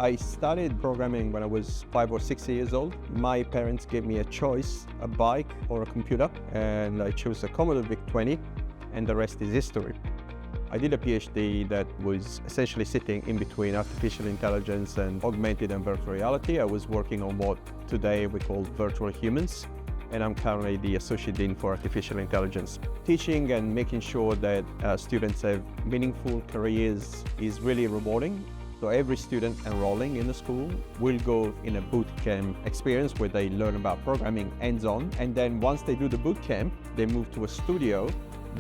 I started programming when I was 5 or 6 years old. My parents gave me a choice, a bike or a computer, and I chose a Commodore VIC-20, and the rest is history. I did a PhD that was essentially sitting in between artificial intelligence and augmented and virtual reality. I was working on what today we call virtual humans, and I'm currently the Associate Dean for Artificial Intelligence. Teaching and making sure that students have meaningful careers is really rewarding. So every student enrolling in the school will go in a boot camp experience where they learn about programming hands-on, and then once they do the boot camp, they move to a studio.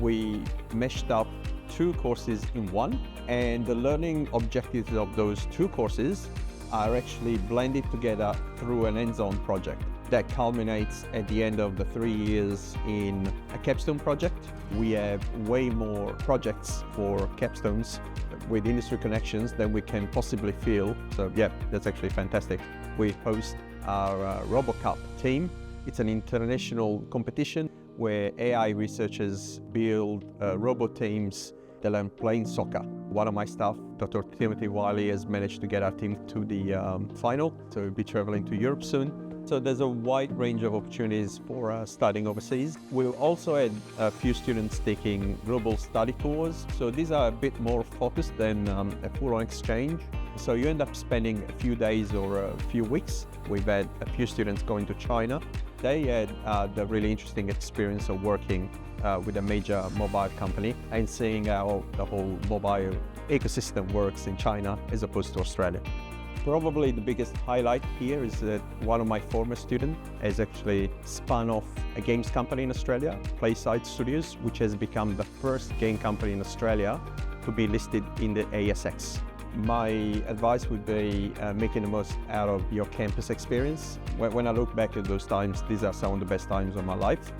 We meshed up 2 courses in one, and the learning objectives of those 2 courses are actually blended together through an hands-on project that culminates at the end of the 3 years in a capstone project. We have way more projects for capstones with industry connections than we can possibly fill. So yeah, that's actually fantastic. We host our RoboCup team. It's an international competition where AI researchers build robot teams that learn playing soccer. One of my staff, Dr. Timothy Wiley, has managed to get our team to the final, so we'll be traveling to Europe soon. So there's a wide range of opportunities for studying overseas. We'll also had a few students taking global study tours. So these are a bit more focused than a full-on exchange. So you end up spending a few days or a few weeks. We've had a few students going to China. They had the really interesting experience of working with a major mobile company and seeing how the whole mobile ecosystem works in China as opposed to Australia. Probably the biggest highlight here is that one of my former students has actually spun off a games company in Australia, Playside Studios, which has become the first game company in Australia to be listed in the ASX. My advice would be making the most out of your campus experience. When I look back at those times, these are some of the best times of my life.